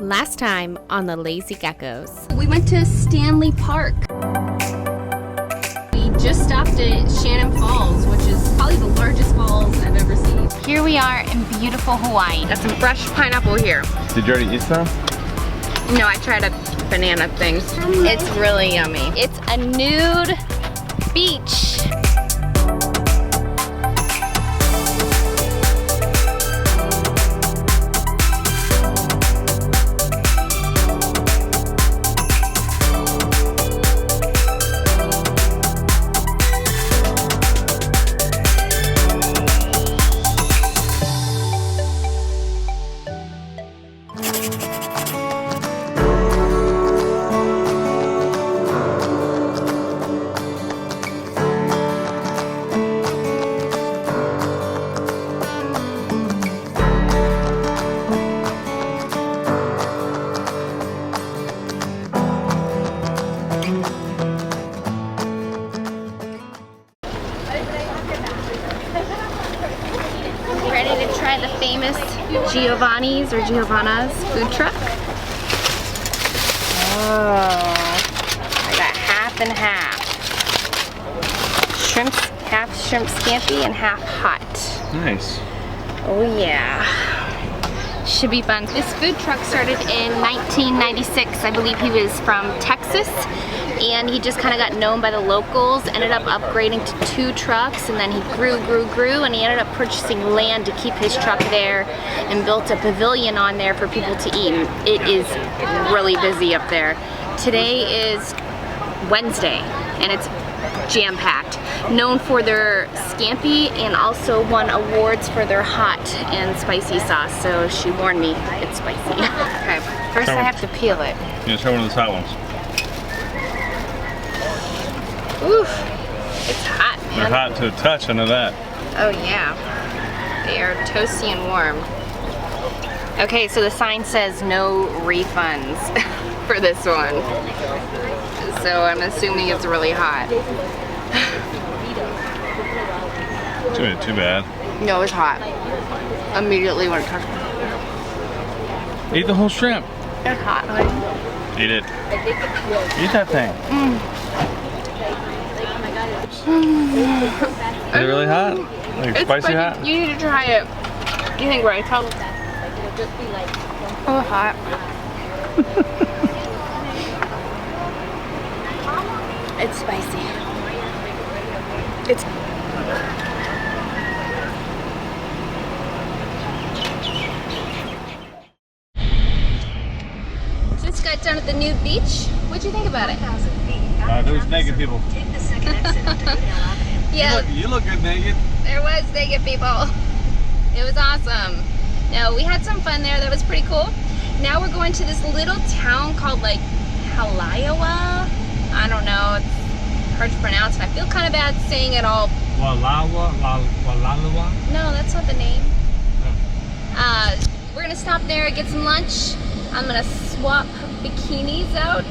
Last time on the Lazy Geckos. We went to Stanley Park. We just stopped at Shannon Falls, which is probably the largest falls I've ever seen. Here we are in beautiful Hawaii. Got some fresh pineapple here. Did you already eat some? No, I tried a banana thing. It's really yummy. It's a nude beach. Ready to try the famous Giovanni's or Giovanna's food truck? Oh, I got half and half. Shrimps, half shrimp scampi and half hot. Nice. Oh yeah. Should be fun. This food truck started in 1996. I believe he was from Texas, and he just kind of got known by the locals, ended up upgrading to 2 trucks, and then he grew, and he ended up purchasing land to keep his truck there and built a pavilion on there for people to eat. It is really busy up there. Today is Wednesday, and it's jam-packed. Known for their scampi and also won awards for their hot and spicy sauce, so she warned me it's spicy. Okay, first I have to peel it. Yeah, try one of those hot ones. Oof, it's hot, man. They're hot to the touch, I know that. Oh yeah, they are toasty and warm. Okay, so the sign says no refunds for this one. So I'm assuming it's really hot. Too bad. No, it's hot. Immediately when it touched me. Eat the whole shrimp. It's hot, honey. Eat it. Eat that thing. Is it really hot? Like It's spicy hot? You need to try it. You think, right? Oh, hot. It's spicy. It's... Just got done at the nude beach. What'd you think about it? There was naked people. Yeah. You look good naked. There was naked people. It was awesome. No, we had some fun there. That was pretty cool. Now we're going to this little town called like Halaiawa. I don't know. It's hard to pronounce, and I feel kind of bad saying it all. Walalawa? No, that's not the name. We're gonna stop there, get some lunch. I'm gonna swap bikinis out.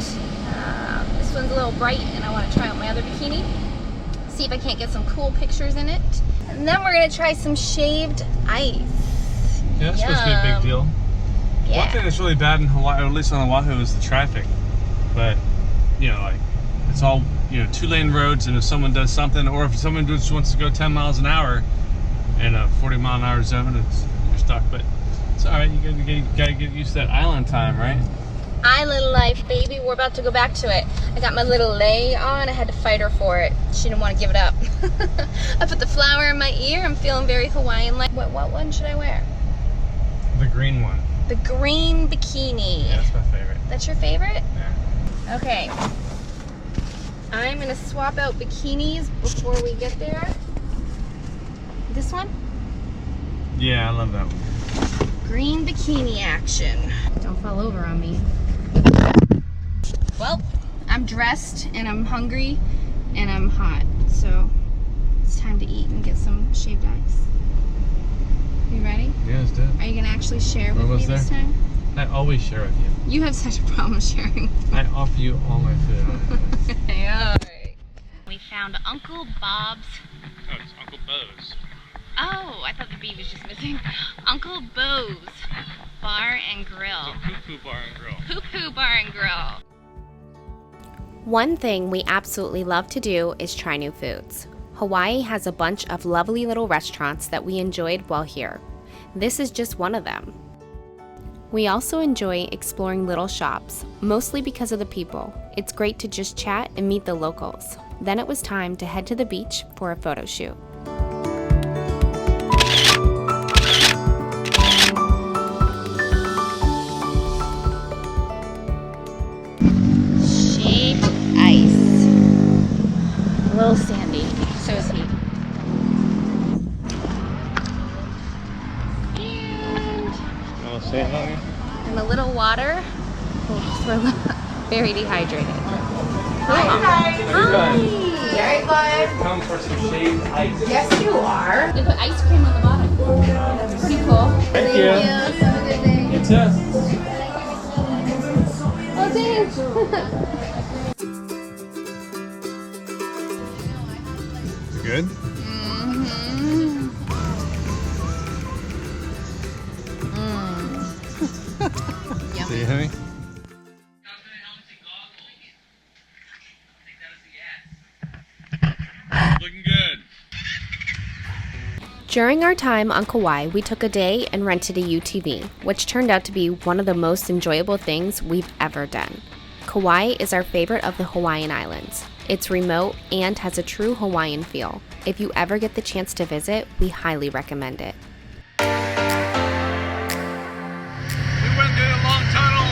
This one's a little bright, and I want to try out my other bikini. See if I can't get some cool pictures in it. And then we're gonna try some shaved ice. Yeah, that's supposed to be a big deal. Yeah. One thing that's really bad in Hawaii, or at least on Oahu, is the traffic. But, you know, like, it's all, 2-lane roads, and if someone does something, or if someone just wants to go 10 miles an hour in a 40-mile-an-hour zone, you're stuck. But it's all right. You gotta get used to that island time, right? Island life, baby. We're about to go back to it. I got my little lei on. I had to fight her for it. She didn't want to give it up. I put the flower in my ear. I'm feeling very Hawaiian-like. What one should I wear? The green one. The green bikini. Yeah, that's my favorite. That's your favorite? Yeah. Okay. I'm gonna swap out bikinis before we get there. This one? Yeah, I love that one. Green bikini action. Don't fall over on me. Well, I'm dressed and I'm hungry and I'm hot, so it's time to eat and get some shaved ice. You ready? Yeah, let's do it. Are you gonna actually share with me this time? I always share with you. You have such a problem sharing. I offer you all my food. Yeah. We found Uncle Bob's. Oh, it's Uncle Bo's. Oh, I thought the B was just missing. Uncle Bo's Bar and Grill. Poo Bar and Grill. Poo Poo Bar and Grill. One thing we absolutely love to do is try new foods. Hawaii has a bunch of lovely little restaurants that we enjoyed while here. This is just one of them. We also enjoy exploring little shops, mostly because of the people. It's great to just chat and meet the locals. Then it was time to head to the beach for a photo shoot. Shaved ice. A little sandy. So is he. Want to say hello? And a little water. Oh, we're very dehydrated. Very good. Come for some shaved ice. Yes, you are. They put ice cream on the bottom. That's pretty cool. Thank you. Have a good day. You too. Oh, thanks. Good? See you, honey? Looking good. During our time on Kauai, we took a day and rented a UTV, which turned out to be one of the most enjoyable things we've ever done. Kauai is our favorite of the Hawaiian Islands. It's remote and has a true Hawaiian feel. If you ever get the chance to visit, we highly recommend it. We went through a long tunnel,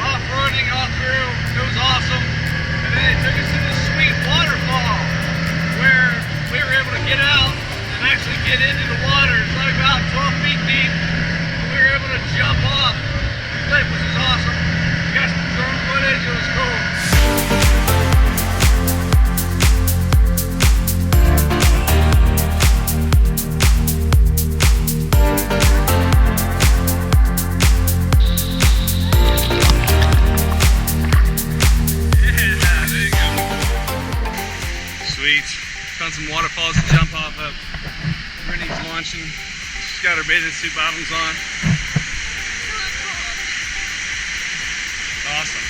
off-roading all through. It was awesome. And then they took us to this sweet waterfall where we were able to get out and actually get into the water. It's like about 12 feet deep. And we were able to jump off the cliff, which was awesome. We got some drone footage. It was cool. Found some waterfalls to jump off of. Brittany's launching. She's got her bathing suit bottoms on. It's awesome.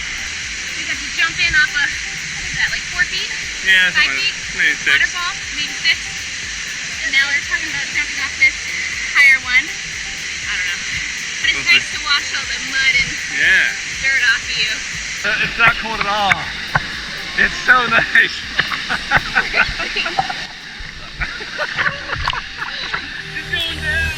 We got to jump in off of, what is that, like 4 feet? Yeah, 5 feet? maybe 6. Waterfall, maybe 6. And now they're talking about jumping off this higher one. I don't know. But it's nice to wash all the mud and dirt off of you. It's not cold at all. It's so nice. It's going down.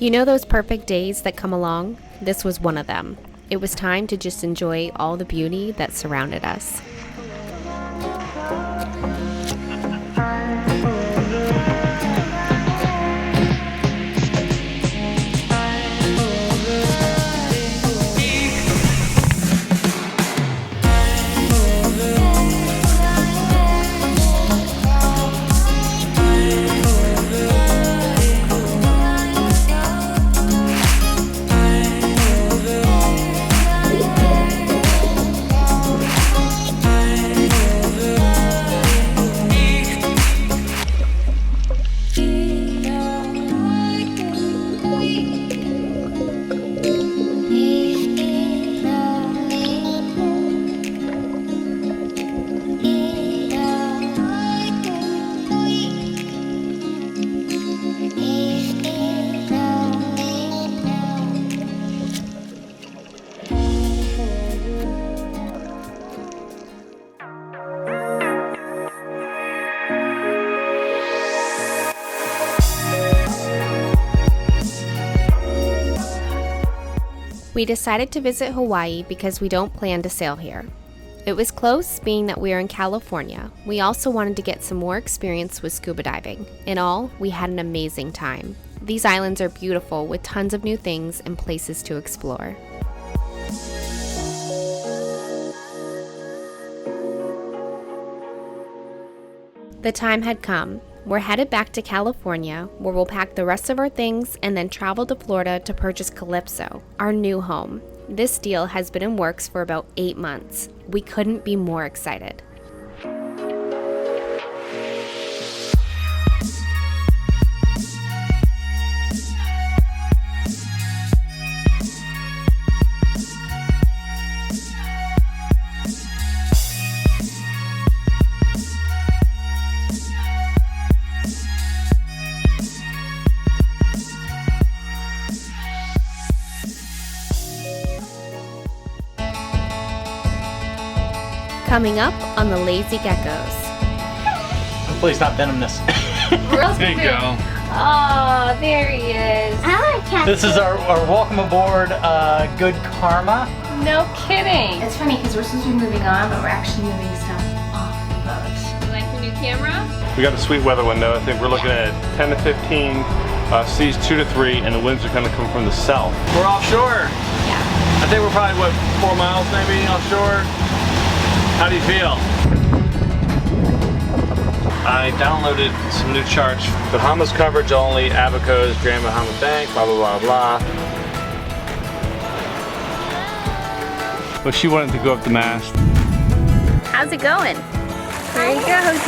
You know those perfect days that come along? This was one of them. It was time to just enjoy all the beauty that surrounded us. We decided to visit Hawaii because we don't plan to sail here. It was close, being that we are in California. We also wanted to get some more experience with scuba diving. In all, we had an amazing time. These islands are beautiful with tons of new things and places to explore. The time had come. We're headed back to California, where we'll pack the rest of our things and then travel to Florida to purchase Calypso, our new home. This deal has been in works for about 8 months. We couldn't be more excited. Coming up on the Lazy Geckos. Hopefully it's not venomous. There you go. Oh, there he is. I like cats. This is our welcome aboard Good Karma. No kidding. It's funny because we're supposed to be moving on, but we're actually moving stuff off the boat. You like your new camera? We got a sweet weather window. I think we're looking at 10 to 15, seas 2 to 3, and the winds are going to come from the south. We're offshore. Yeah. I think we're probably, what, 4 miles maybe offshore? How do you feel? I downloaded some new charts. Bahamas coverage only, Abacos, Grand Bahama Bank, blah, blah, blah, blah. Well, she wanted to go up the mast. How's it going? There he goes.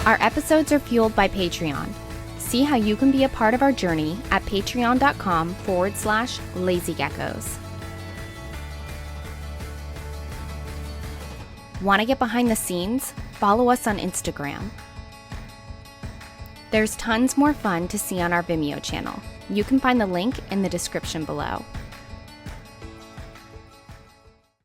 Our episodes are fueled by Patreon. See how you can be a part of our journey at patreon.com/lazygeckos. Want to get behind the scenes? Follow us on Instagram. There's tons more fun to see on our Vimeo channel. You can find the link in the description below.